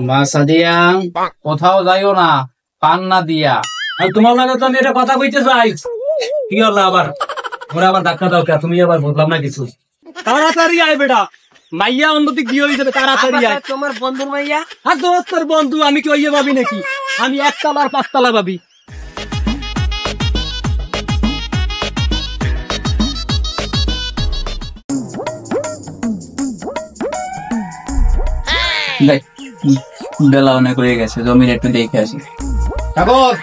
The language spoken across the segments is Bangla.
মাছা দিয়া কোথাও যাইও না, পান না দিয়া। আর তোমার লাগে তো আমি এটা কথা কইতে চাই। কি হলো আবার? ওরা আবার ধাক্কা দাও কে? তুমি আবার বললাম না কিছু। তাড়াতাড়ি আয় বেটা, মাইয়া অন্যদিক দিয়ে হয়ে যাবে। তাড়াতাড়ি আয়। তোমার বন্ধুর মাইয়া? আর তোর বন্ধু আমি কি ওইয়ে ভাবি নাকি? আমি একতলা আর পাঁচতলা ভাবি। বেলা অনেক হয়ে গেছে, জমির একটু দেখে আসি। ঠাকুর,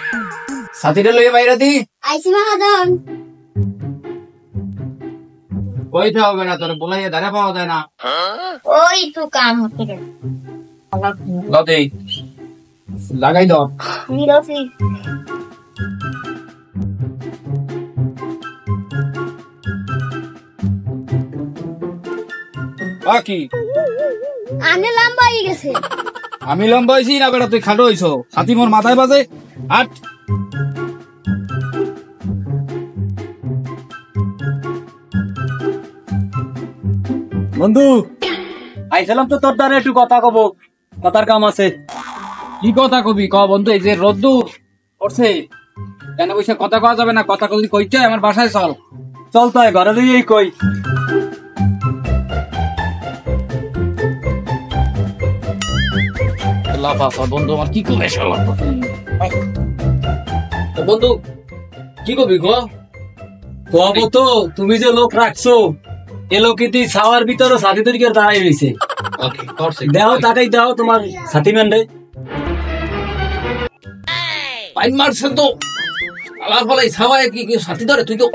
সাথীটা লইয়ে বাইরে দি। আইসি মহাজন। কইতে হবে না, তোর বলাইয়ে ধারে পাওয়া যায় না। ওই তো কাম হতে গেল। লাগাই দাও। নিরফি। বাকি আনে লম্বা হয়ে গেছে। আমি লম্বা হয়েছি না বেটা, তুই খাটো হইছ। সাথী মোর মাথায় বাজে। আট বন্ধু আইছিলাম তো তোর দ্বারা একটু কথা কব, কথার কাম আছে। কি কথা কবি ক বন্ধু? এই যে রোদ্দুর পড়ছে, কেন বসে কথা কওয়া যাবে না? কথা কবি কইতে আমার বাসায় চল। চল তো ঘরে দিয়েই কই। বন্ধু আমার কি কবে বন্ধু কি কবি ক? কব তো, তুমি যে লোক রাখছো এ লোকটি ছাওয়ার ভিতরে সাথী তরিকে দাঁড়াই রয়েছে। দেও তাকাই দাও তোমার সাথী ম্যান্ডে পাইন মারছে তো আলার ফলে ছাওয়ায় কি কি সাথী ধরে? তুই তো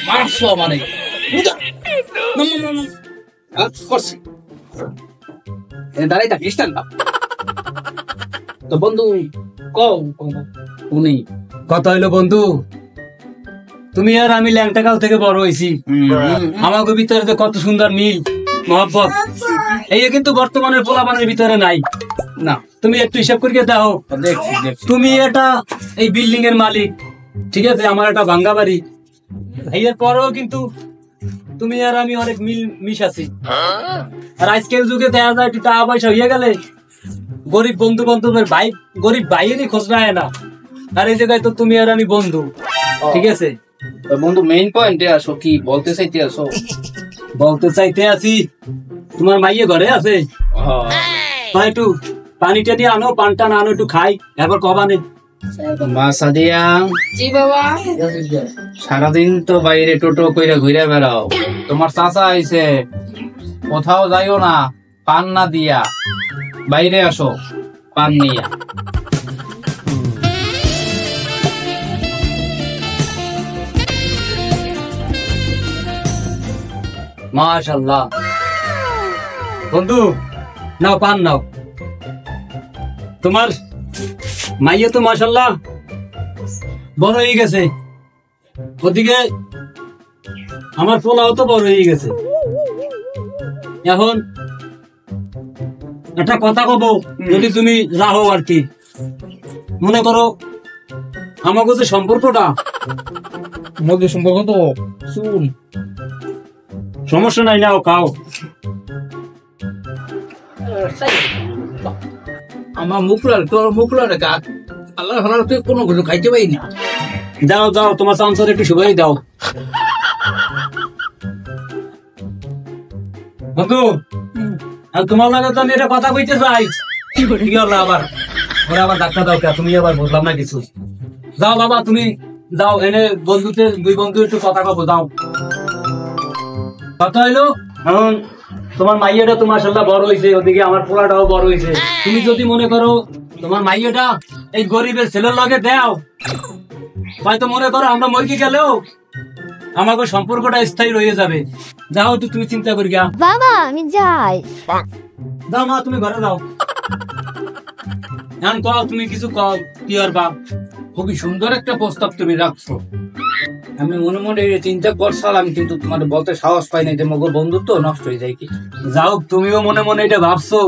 মারছ মানে করছি দাঁড়াই থাক খ্রিস্টান তো বন্ধু উনি কথা হইলো বন্ধু, তুমি আর আমি ল্যাংটাকাল থেকে বড় হয়েছি। আমাকে ভিতরে যে কত সুন্দর মিল মহব্বত, এই কিন্তু বর্তমানের পোলাপানের ভিতরে নাই না। তুমি একটু হিসাব করিয়ে দাও। তুমি এটা এই বিল্ডিং এর মালিক, ঠিক আছে, আমার একটা ভাঙ্গা বাড়ি। এর পরেও কিন্তু তুমি আর আমি অনেক মিশ আছি। আর আজকের যুগে দেখা যায় একটু টাকা পয়সা হয়ে গেলে গরিব বন্ধু বান্ধবের ভাই, গরিব ভাইয়েরই খোঁজ নেয় না। আর এই জায়গায় তো তুমি আর আমি বন্ধু, ঠিক আছে বন্ধু? মেইন পয়েন্টে আসো, কি বলতে চাইতে আসো? বলতে চাইতে আছি তোমার মাইয়ে ঘরে আছে, একটু পানিটা দিয়ে আনো, পানটা না আনো একটু খাই, এবার কবানে। মাছা দিয়া জি বাবা। সারাদিন তো বাইরে টোটো কইরা ঘুরে বেড়াও। তোমার চাচা আইছে, কোথাও যাইও না, পান না দিয়া। বাইরে আসো পান নিয়া। মাশাআল্লাহ বন্ধু, নাও পান নাও। তোমার মাইয়ে তো মাশাআল্লাহ বড় হয়ে গেছে, ওদিকে আমার পোলাও তো বড় হয়ে গেছে। এখন একটা কথা কব, যদি তুমি রাহো আর কি। মনে করো আমাকে যে সম্পর্কটা, মধ্যে সম্পর্ক তো শুন, সমস্যা নাই, নাও খাও। আমার মুখলার তোর মুখলার গাছ আল্লাহ ভালো, তুই কোনো কিছু খাইতে পারি না। যাও যাও, তোমার চান্সার একটু শুভাই দাও। বন্ধু আর তোমার লাগে তো আমি এটা কথা কইতে চাই। কি হলো আবার? ওরা আবার ধাক্কা দাও কে? তুমি আবার বললাম না কিছু। যাও বাবা, তুমি যাও, এনে বন্ধুতে দুই বন্ধু একটু কথা কব, যাও। কথা হইলো এখন তোমার মাইয়াটা তো মাশাআল্লাহ বড় হয়েছে, ওদিকে আমার পোলাটাও বড় হয়েছে। তুমি যদি মনে করো তোমার মাইয়াটা এই গরিবের ছেলের লগে দাও, হয়তো মনে করো আমরা মইকে গেলেও আমাকে সম্পর্কটা স্থায়ী রয়ে যাবে। যাও তো, তুমি চিন্তা করি গা। বাবা আমি যাই। যাও মা, তুমি ঘরে যাও। এখন কও, তুমি কিছু কও, কি আর বাপ। খুবই সুন্দর একটা প্রস্তাব তুমি রাখছো। আমি মনে মনে চিন্তা করছিলাম, কিন্তু তোমার বলতে সাহস পাই নাই যে মগর বন্ধুত্ব নষ্ট হয়ে যায় কি। যাও, তুমিও মনে মনে এটা ভাবছো,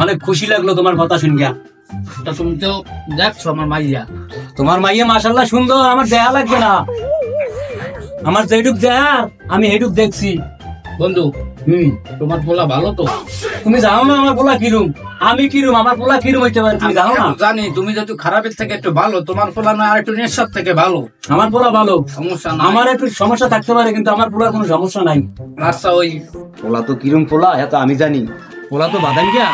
অনেক খুশি লাগলো তোমার কথা শুনিয়া। তা তুমি তো দেখছো আমার মাইয়া, তোমার মাইয়া মাশাআল্লাহ সুন্দর, আমার দেয়া লাগবে না। আমার যেটুক দেয়া আমি এইটুক দেখছি বন্ধু। তোমার পোলা ভালো তো? তুমি জানো না আমার পোলা কিরুম, আমি কিরুম, আমার পোলা কিরুম হইতে পারে তুমি জানো না? জানি তুমি যেহেতু খারাপের থেকে একটু ভালো, তোমার পোলা না আর একটু নেশার থেকে ভালো। আমার পোলা ভালো, সমস্যা না। আমার একটু সমস্যা থাকতে পারে কিন্তু আমার পোলার কোনো সমস্যা নাই। আচ্ছা ওই পোলা তো কিরম পোলা এত আমি জানি। পোলা তো বাদাম গিয়া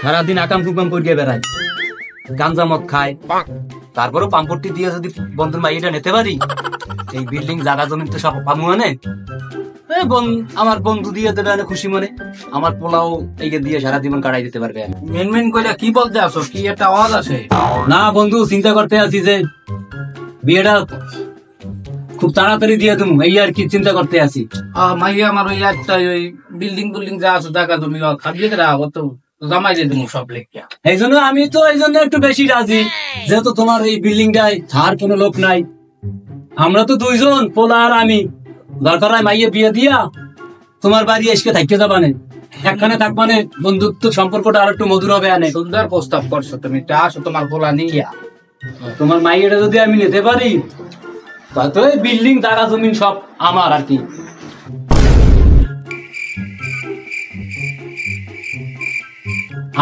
সারাদিন আকাম কুকাম করিয়ে বেড়ায়, গাঞ্জা মদ খায়, তারপরেও পাম্পটি দিয়ে যদি বন্ধুর মাইটা নিতে পারি, এই বিল্ডিং জায়গা জমি তো সব পামু মানে আমার বন্ধু দিয়ে দেবে না খুশি মনে, আমার পোলাও এইকে দিয়ে সারা জীবন কাটাই দিতে পারবে। মেন মেন কইলা কি বলতে আসো, কি একটা আওয়াজ আসে? না বন্ধু, চিন্তা করতে আছি যে বিয়েটা খুব তাড়াতাড়ি দিয়ে তুমি, এই আর কি চিন্তা করতে আছি। মাইয়া আমার ওই একটা ওই বিল্ডিং বিল্ডিং যা আছে জায়গা জমি খাবলি কে রাখো তো জামাই দিয়ে দেবো সব লেখা। এই জন্য আমি তো এই জন্য একটু বেশি রাজি, যেহেতু তোমার এই বিল্ডিংটায় আর কোনো লোক নাই, আমরা তো দুইজন পোলা আর আমি, দরকার হয় মাইয়ে বিয়ে দিয়া তোমার বাড়ি এসে থাকতে যাবানে, একখানে থাকবানে, বন্ধুত্ব সম্পর্কটা আর একটু মধুর হবে। আনে সুন্দর প্রস্তাব করছো তুমি, আসো তোমার পোলা নিয়া। তোমার মাইয়েটা যদি আমি নিতে পারি তো এই বিল্ডিং জায়গা জমিন সব আমার আর কি।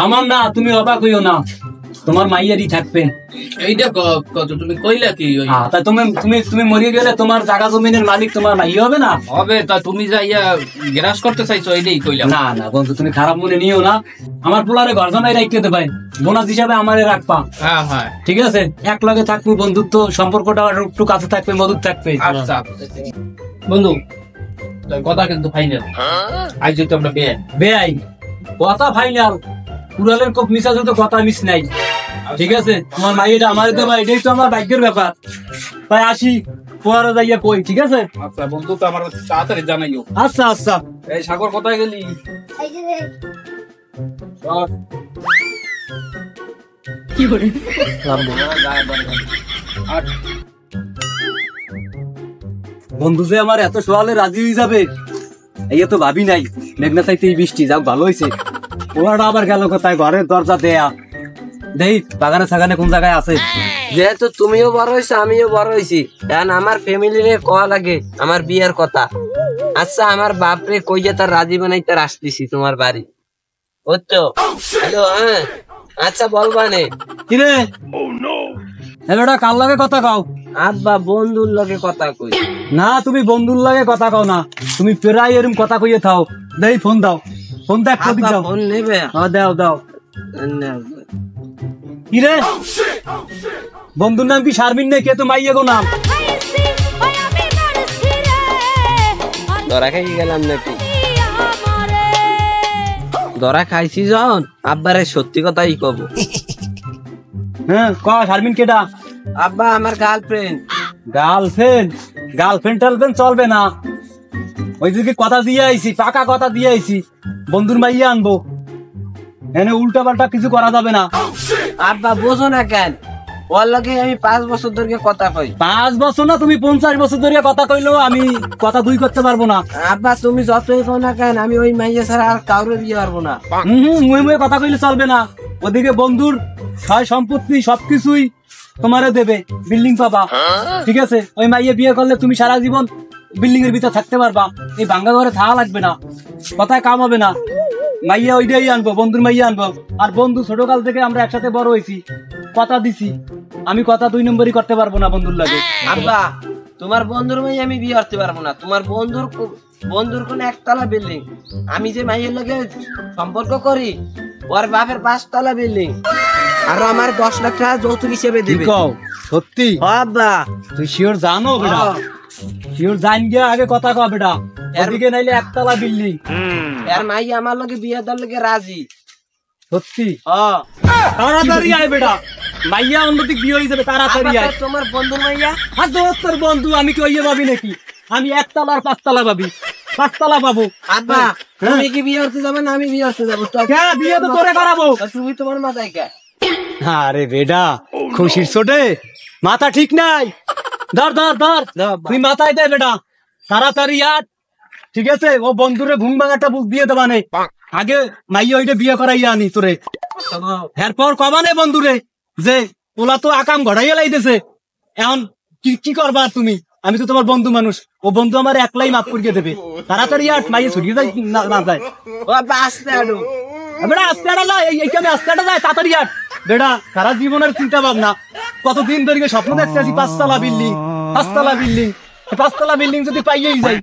আমার না, তুমি অবাক হইও না, তোমার মাইয়ারই থাকবে। এইটা কত তুমি কইলা কি ওই তা তুমি তুমি তুমি মরিয়ে গেলে তোমার জায়গা জমিনের মালিক তোমার মাইয়া হবে না? হবে। তা তুমি যাইয়া গ্রাস করতে চাইছো এইটাই কইলাম। না না বন্ধু, তুমি খারাপ মনে নিও না, আমার পোলারে ঘর জামাই রাখতে দেবে, বোনাস হিসাবে আমারে রাখবা। হ্যাঁ হ্যাঁ ঠিক আছে, এক লগে থাকবো, বন্ধুত্ব সম্পর্কটা একটু কাছে থাকবে, মধুর থাকবে। আচ্ছা বন্ধু, কথা কিন্তু ফাইনাল, আজ যদি আমরা বেআই কথা ফাইনাল, কুড়ালের কোপ মিশা তো কথা মিস নাই। ঠিক আছে, আমার মাইয়েটা আমার দেবা, এটাই তো আমার ভাগ্যের ব্যাপার। তাই আসি, পরে যাইয়া কই। ঠিক আছে আচ্ছা বন্ধু, তো আমার তাড়াতাড়ি জানাইও। আচ্ছা আচ্ছা। এই সাগর কোথায় গেলি? এই যে কি করে বন্ধু যে আমার এত সকালে রাজি হয়ে যাবে এই তো ভাবি নাই। মেঘনা চাইতে এই বৃষ্টি যাক ভালো হয়েছে, ওরা আবার গেল কোথায়, ঘরের দরজা দেয়া দেই, বাগানে সাগানে কোন জায়গায় আছে। যেহেতু তুমিও বড় হয়েছো আমিও বড় হয়েছি, এখন আমার ফ্যামিলির কয়া লাগে আমার বিয়ের কথা। আচ্ছা আমার বাপরে কইয়া তার রাজি বানাইতে আসতেছি তোমার বাড়ি, বুঝছো? হ্যালো, হ্যাঁ আচ্ছা বলবানে। কিরে এবারটা কার লাগে কথা কও? আব্বা বন্ধুর লগে কথা কই। না তুমি বন্ধুর লাগে কথা কও না, তুমি প্রায় এরম কথা কইয়ে থাও। দেই ফোন দাও, ফোন দেখ কবি আব্বা দাও। ফোন নেবে? হ্যাঁ দাও দাও। না, কিরে বন্ধুর নাম কি শারমিন নাকি? তো মাইয়া গো নাম। ধরা খাই গেলাম নাকি? ধরা খাইছি যখন আব্বারে সত্যি কথাই কব। হ্যাঁ ক, শারমিন কেডা? আব্বা আমার গার্লফ্রেন্ড। গার্লফ্রেন্ড? গার্লফ্রেন্ড টালফ্রেন্ড চলবে না, ওই দিকে কথা দিয়ে আইছি, পাকা কথা দিয়ে আইছি, বন্ধুর মাইয়া আনবো, এনে উল্টা পাল্টা কিছু করা যাবে না। আব্বা বোঝো না কেন, ওর লগে আমি 5 বছর ধরে কথা কই। 5 বছর না, তুমি 50 বছর ধরে কথা কইলেও আমি কথা দুই করতে পারবো না। আব্বা তুমি যতই কও না কেন, আমি ওই মাইয়া ছাড়া আর কাউরে বিয়ে পারবো না। মুয়ে মুয়ে কথা কইলে চলবে না। ওদিকে বন্ধুর সয় সম্পত্তি সবকিছুই তোমারে দেবে, বিল্ডিং পাবা। ঠিক আছে, ওই মাইয়ে বিয়ে করলে তুমি সারা জীবন বিল্ডিং এর ভিতর থাকতে পারবা, এই ভাঙ্গা ঘরে থাকা লাগবে না, কথায় কাম হবে না। মাইয়া ওইটাই আনবো, বন্ধুর মাইয়া আনবো। আর বন্ধু ছোটকাল থেকে আমরা একসাথে বড় হয়েছি, কথা দিছি, আমি কথা 2 নম্বরই করতে পারবো না বন্ধুর লাগে। আব্বা তোমার বন্ধুর মাইয়া আমি বিয়ে করতে পারবো না, তোমার বন্ধুর কোন একতলা বিল্ডিং, আমি যে মাইয়ের লগে সম্পর্ক করি ওর বাপের 5 তলা বিল্ডিং, আর আমার 10 লাখ টাকা যৌতুক হিসেবে দিবে। সত্যি? আব্বা তুই শিওর জানো বেটা? শিওর জান গিয়া আগে কথা কও বেটা, এদিকে নাইলে একতলা বিল্ডিং। আর মাইয়া আমার লগে বিয়ে দেওয়ার লগে রাজি। সত্যি? তাড়াতাড়ি আয় বেটা, মাইয়া অন্যদিক বিয়ে হয়ে যাবে, তাড়াতাড়ি আয়। তোমার বন্ধুর মাইয়া? আর তোর বন্ধু আমি কি ওইয়ে ভাবি নাকি? আমি 1 তলা আর 5 তলা ভাবি, 5 তলা পাবো। আব্বা তুমি কি বিয়ে করতে যাবে না আমি বিয়ে করতে যাবো? বিয়ে তো তোরে করাবো। তুমি তোমার মাথায় কে? আরে বেটা খুশির ছোটে মাথা ঠিক নাই, ধর ধর ধর, তুই মাথায় দে বেটা, তাড়াতাড়ি আয়। ঠিক আছে, ও বন্ধুরে ঘুম ভাঙাটা বুক দিয়ে দেবা নেই, আগে মাইয়া ওইটা বিয়ে করাইয়া আনি তোরে, এরপর কবানে বন্ধুরে যে ওলা তো আকাম ঘটাইয়া লাইতেছে, এখন কি করবা তুমি? আমি তো তোমার বন্ধু মানুষ, ও বন্ধু আমার একলাই মাফ করিয়ে দেবে। তাড়াতাড়ি আট, মাইয়ে ছড়িয়ে যায় না যায়। ও আব্বা আসতে আনো। বেটা আস্তে আটা যায়, এইখানে আস্তে আটা যায়, তাড়াতাড়ি আট। বেটা সারা জীবনের চিন্তা ভাবনা, কতদিন ধরে স্বপ্ন দেখতে আছি 5 তলা বিল্ডিং, 5 তলা বিল্ডিং, 5 তলা বিল্ডিং যদি পাইয়েই যাই